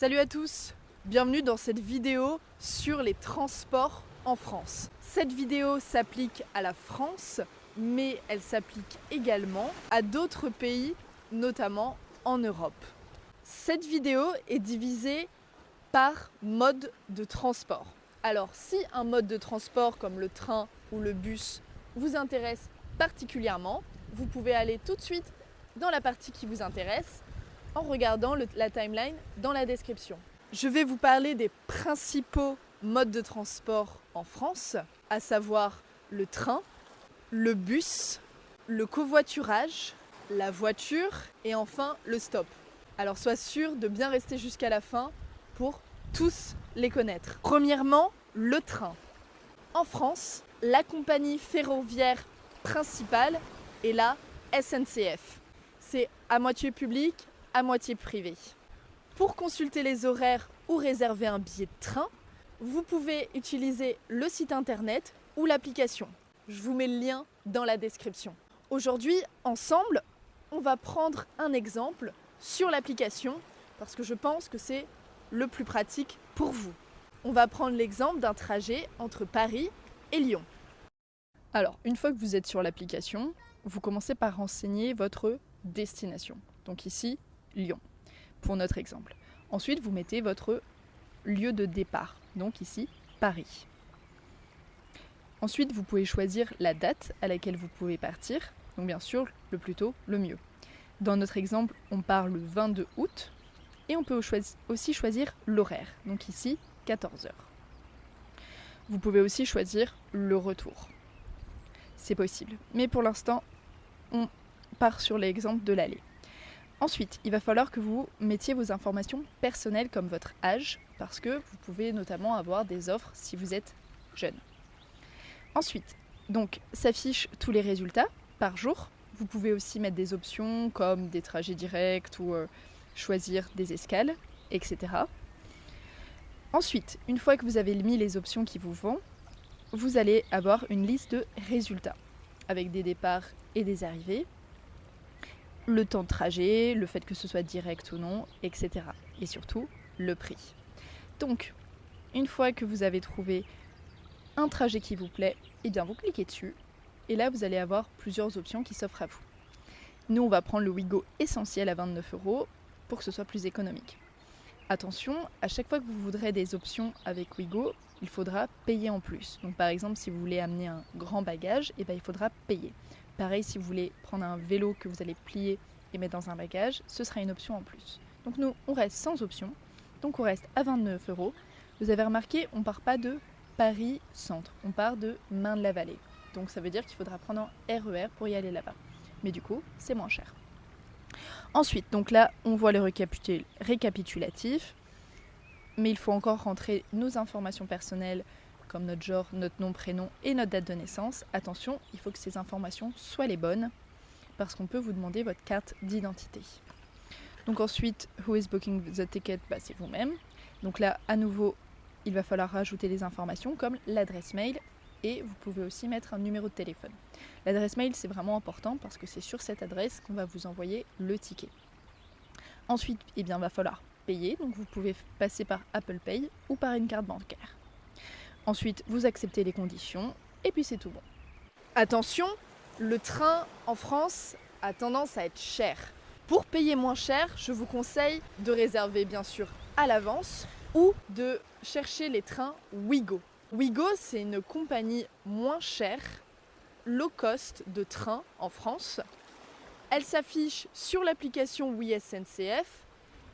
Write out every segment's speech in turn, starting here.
Salut à tous, bienvenue dans cette vidéo sur les transports en France. Cette vidéo s'applique à la France, mais elle s'applique également à d'autres pays, notamment en Europe. Cette vidéo est divisée par mode de transport. Alors si un mode de transport comme le train ou le bus vous intéresse particulièrement, vous pouvez aller tout de suite dans la partie qui vous intéresse en regardant la timeline dans la description. Je vais vous parler des principaux modes de transport en France, à savoir le train, le bus, le covoiturage, la voiture et enfin le stop. Alors sois sûr de bien rester jusqu'à la fin pour tous les connaître. Premièrement, le train. En France, la compagnie ferroviaire principale est la SNCF. C'est à moitié public, à moitié privé. Pour consulter les horaires ou réserver un billet de train, vous pouvez utiliser le site internet ou l'application. Je vous mets le lien dans la description. Aujourd'hui, ensemble, on va prendre un exemple sur l'application parce que je pense que c'est le plus pratique pour vous. On va prendre l'exemple d'un trajet entre Paris et Lyon. Alors, une fois que vous êtes sur l'application, vous commencez par renseigner votre destination. Donc ici, Lyon, pour notre exemple. Ensuite, vous mettez votre lieu de départ, donc ici, Paris. Ensuite, vous pouvez choisir la date à laquelle vous pouvez partir, donc bien sûr, le plus tôt, le mieux. Dans notre exemple, on part le 22 août, et on peut aussi choisir l'horaire, donc ici, 14h. Vous pouvez aussi choisir le retour. C'est possible, mais pour l'instant, on part sur l'exemple de l'aller. Ensuite, il va falloir que vous mettiez vos informations personnelles comme votre âge, parce que vous pouvez notamment avoir des offres si vous êtes jeune. Ensuite, donc, s'affichent tous les résultats par jour. Vous pouvez aussi mettre des options comme des trajets directs ou choisir des escales, etc. Ensuite, une fois que vous avez mis les options qui vous vont, vous allez avoir une liste de résultats avec des départs et des arrivées, le temps de trajet, le fait que ce soit direct ou non, etc. Et surtout, le prix. Donc, une fois que vous avez trouvé un trajet qui vous plaît, eh bien vous cliquez dessus et là vous allez avoir plusieurs options qui s'offrent à vous. Nous, on va prendre le Ouigo essentiel à 29 € pour que ce soit plus économique. Attention, à chaque fois que vous voudrez des options avec Ouigo, il faudra payer en plus. Donc par exemple, si vous voulez amener un grand bagage, eh bien, il faudra payer. Pareil, si vous voulez prendre un vélo que vous allez plier et mettre dans un bagage, ce sera une option en plus. Donc nous, on reste sans option, donc on reste à 29 €. Vous avez remarqué, on ne part pas de Paris Centre, on part de Marne-la-Vallée. Donc ça veut dire qu'il faudra prendre un RER pour y aller là-bas. Mais du coup, c'est moins cher. Ensuite, donc là, on voit le récapitulatif, mais il faut encore rentrer nos informations personnelles comme notre genre, notre nom, prénom et notre date de naissance. Attention, il faut que ces informations soient les bonnes parce qu'on peut vous demander votre carte d'identité. Donc ensuite, who is booking the ticket, c'est vous-même. Donc là, à nouveau, il va falloir rajouter des informations comme l'adresse mail et vous pouvez aussi mettre un numéro de téléphone. L'adresse mail, c'est vraiment important parce que c'est sur cette adresse qu'on va vous envoyer le ticket. Ensuite, il va falloir payer, donc vous pouvez passer par Apple Pay ou par une carte bancaire. Ensuite, vous acceptez les conditions et puis c'est tout bon. Attention, le train en France a tendance à être cher. Pour payer moins cher, je vous conseille de réserver bien sûr à l'avance ou de chercher les trains Ouigo. Ouigo, c'est une compagnie moins chère, low cost de train en France. Elle s'affiche sur l'application OuiSNCF.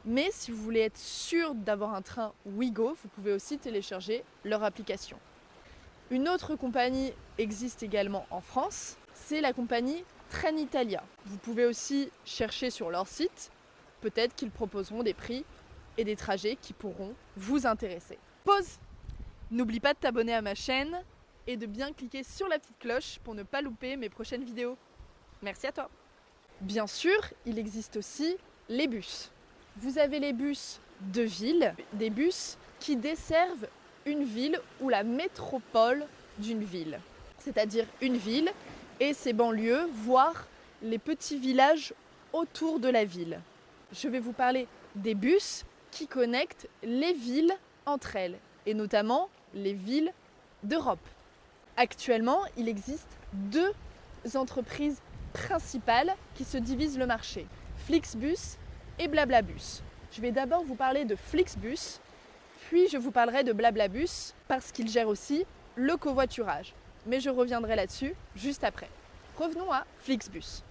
Mais si vous voulez être sûr d'avoir un train Ouigo, vous pouvez aussi télécharger leur application. Une autre compagnie existe également en France, c'est la compagnie Trenitalia. Vous pouvez aussi chercher sur leur site, peut-être qu'ils proposeront des prix et des trajets qui pourront vous intéresser. Pause! N'oublie pas de t'abonner à ma chaîne et de bien cliquer sur la petite cloche pour ne pas louper mes prochaines vidéos. Merci à toi! Bien sûr, il existe aussi les bus. Vous avez les bus de ville, des bus qui desservent une ville ou la métropole d'une ville. C'est-à-dire une ville et ses banlieues, voire les petits villages autour de la ville. Je vais vous parler des bus qui connecte les villes entre elles, et notamment les villes d'Europe. Actuellement, il existe 2 entreprises principales qui se divisent le marché, Flixbus et Blablabus. Je vais d'abord vous parler de Flixbus, puis je vous parlerai de Blablabus parce qu'il gère aussi le covoiturage. Mais je reviendrai là-dessus juste après. Revenons à Flixbus.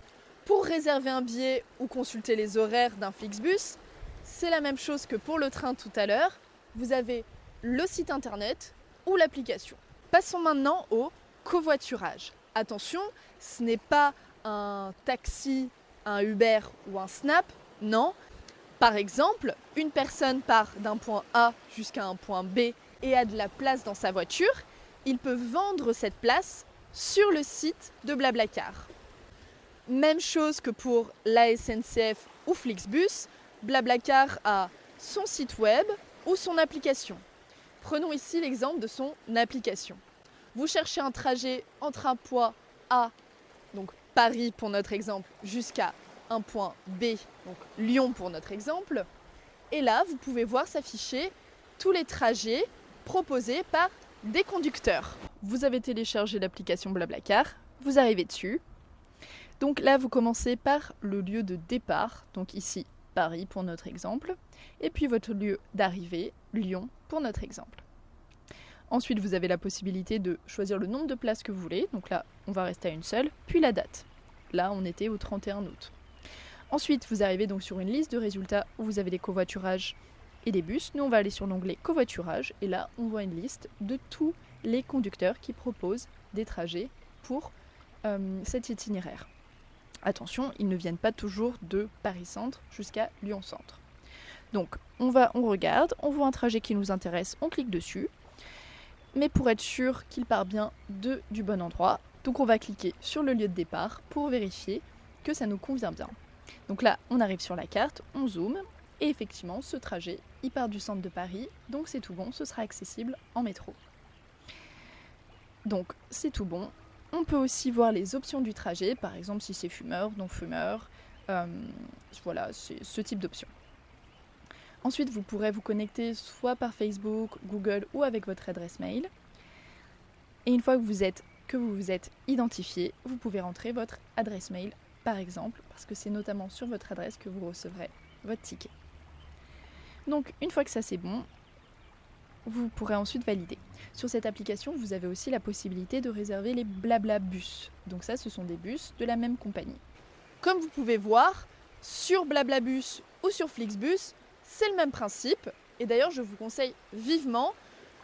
Pour réserver un billet ou consulter les horaires d'un Flixbus, c'est la même chose que pour le train tout à l'heure. Vous avez le site internet ou l'application. Passons maintenant au covoiturage. Attention, ce n'est pas un taxi, un Uber ou un Snap, non. Par exemple, une personne part d'un point A jusqu'à un point B et a de la place dans sa voiture, il peut vendre cette place sur le site de Blablacar. Même chose que pour la SNCF ou Flixbus, Blablacar a son site web ou son application. Prenons ici l'exemple de son application. Vous cherchez un trajet entre un point A, donc Paris pour notre exemple, jusqu'à un point B, donc Lyon pour notre exemple. Et là, vous pouvez voir s'afficher tous les trajets proposés par des conducteurs. Vous avez téléchargé l'application Blablacar, vous arrivez dessus. Donc là, vous commencez par le lieu de départ, donc ici Paris pour notre exemple, et puis votre lieu d'arrivée, Lyon pour notre exemple. Ensuite, vous avez la possibilité de choisir le nombre de places que vous voulez, donc là, on va rester à une seule, puis la date. Là, on était au 31 août. Ensuite, vous arrivez donc sur une liste de résultats où vous avez les covoiturages et les bus. Nous, on va aller sur l'onglet covoiturage et là, on voit une liste de tous les conducteurs qui proposent des trajets pour cet itinéraire. Attention, ils ne viennent pas toujours de Paris-Centre jusqu'à Lyon-Centre. Donc, on regarde, on voit un trajet qui nous intéresse, on clique dessus. Mais pour être sûr qu'il part bien du bon endroit, donc on va cliquer sur le lieu de départ pour vérifier que ça nous convient bien. Donc là, on arrive sur la carte, on zoome, et effectivement, ce trajet, il part du centre de Paris, donc c'est tout bon, ce sera accessible en métro. Donc c'est tout bon. On peut aussi voir les options du trajet, par exemple si c'est fumeur, non fumeur, voilà, c'est ce type d'options. Ensuite, vous pourrez vous connecter soit par Facebook, Google ou avec votre adresse mail. Et une fois que vous vous êtes identifié, vous pouvez rentrer votre adresse mail, par exemple, parce que c'est notamment sur votre adresse que vous recevrez votre ticket. Donc, une fois que ça c'est bon, vous pourrez ensuite valider. Sur cette application, vous avez aussi la possibilité de réserver les Blablabus. Donc ça, ce sont des bus de la même compagnie. Comme vous pouvez voir, sur Blablabus ou sur Flixbus, c'est le même principe. Et d'ailleurs, je vous conseille vivement,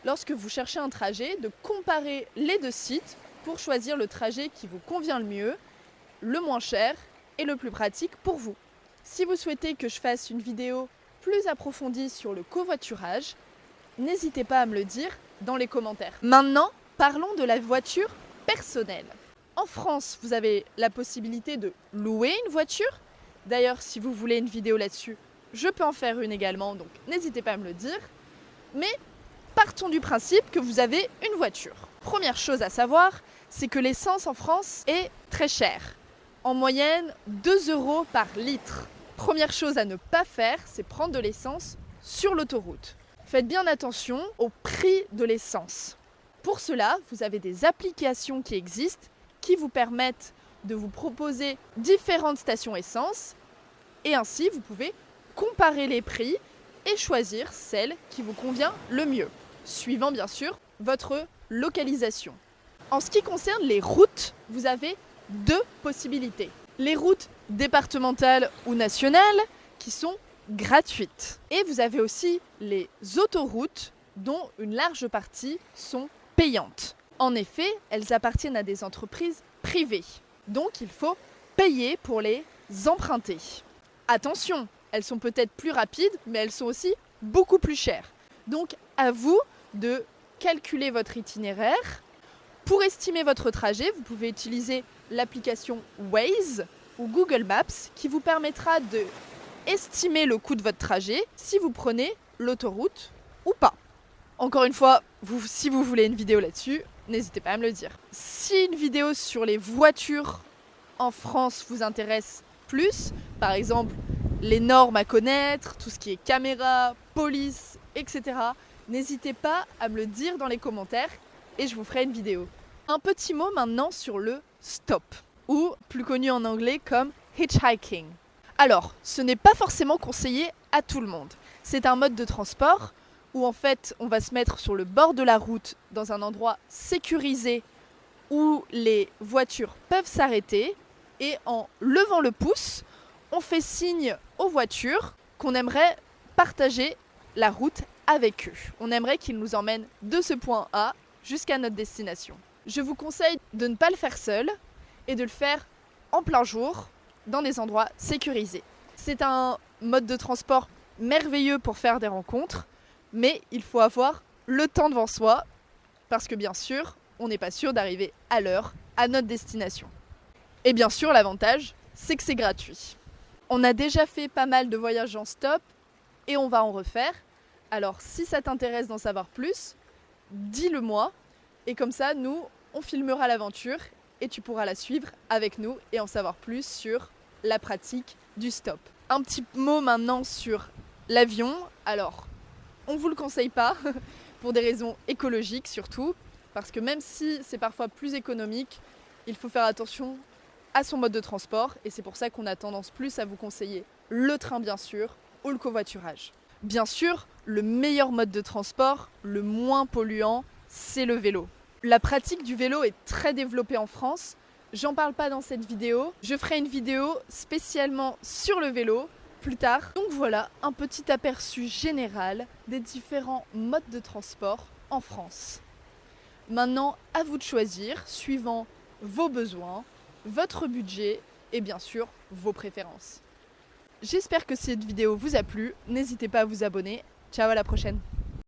lorsque vous cherchez un trajet, de comparer les 2 sites pour choisir le trajet qui vous convient le mieux, le moins cher et le plus pratique pour vous. Si vous souhaitez que je fasse une vidéo plus approfondie sur le covoiturage, n'hésitez pas à me le dire dans les commentaires. Maintenant, parlons de la voiture personnelle. En France, vous avez la possibilité de louer une voiture. D'ailleurs, si vous voulez une vidéo là-dessus, je peux en faire une également, donc n'hésitez pas à me le dire. Mais partons du principe que vous avez une voiture. Première chose à savoir, c'est que l'essence en France est très chère. En moyenne, 2 € par litre. Première chose à ne pas faire, c'est prendre de l'essence sur l'autoroute. Faites bien attention au prix de l'essence. Pour cela, vous avez des applications qui existent qui vous permettent de vous proposer différentes stations essence et ainsi vous pouvez comparer les prix et choisir celle qui vous convient le mieux, suivant bien sûr votre localisation. En ce qui concerne les routes, vous avez 2 possibilités. Les routes départementales ou nationales qui sont gratuites. Et vous avez aussi les autoroutes dont une large partie sont payantes. En effet, elles appartiennent à des entreprises privées. Donc il faut payer pour les emprunter. Attention, elles sont peut-être plus rapides, mais elles sont aussi beaucoup plus chères. Donc à vous de calculer votre itinéraire. Pour estimer votre trajet, vous pouvez utiliser l'application Waze ou Google Maps qui vous permettra de estimer le coût de votre trajet si vous prenez l'autoroute ou pas. Encore une fois, si vous voulez une vidéo là-dessus, n'hésitez pas à me le dire. Si une vidéo sur les voitures en France vous intéresse plus, par exemple les normes à connaître, tout ce qui est caméra, police, etc. N'hésitez pas à me le dire dans les commentaires et je vous ferai une vidéo. Un petit mot maintenant sur le stop, ou plus connu en anglais comme hitchhiking. Alors, ce n'est pas forcément conseillé à tout le monde. C'est un mode de transport où en fait on va se mettre sur le bord de la route dans un endroit sécurisé où les voitures peuvent s'arrêter et en levant le pouce, on fait signe aux voitures qu'on aimerait partager la route avec eux. On aimerait qu'ils nous emmènent de ce point A jusqu'à notre destination. Je vous conseille de ne pas le faire seul et de le faire en plein jour dans des endroits sécurisés. C'est un mode de transport merveilleux pour faire des rencontres, mais il faut avoir le temps devant soi parce que bien sûr, on n'est pas sûr d'arriver à l'heure à notre destination. Et bien sûr, l'avantage, c'est que c'est gratuit. On a déjà fait pas mal de voyages en stop et on va en refaire. Alors si ça t'intéresse d'en savoir plus, dis-le moi et comme ça, nous, on filmera l'aventure et tu pourras la suivre avec nous et en savoir plus sur la pratique du stop. Un petit mot maintenant sur l'avion. Alors, on ne vous le conseille pas pour des raisons écologiques surtout, parce que même si c'est parfois plus économique, il faut faire attention à son mode de transport et c'est pour ça qu'on a tendance plus à vous conseiller le train bien sûr ou le covoiturage. Bien sûr, le meilleur mode de transport, le moins polluant, c'est le vélo. La pratique du vélo est très développée en France. J'en parle pas dans cette vidéo. Je ferai une vidéo spécialement sur le vélo plus tard. Donc voilà, un petit aperçu général des différents modes de transport en France. Maintenant, à vous de choisir, suivant vos besoins, votre budget et bien sûr vos préférences. J'espère que cette vidéo vous a plu. N'hésitez pas à vous abonner. Ciao, à la prochaine.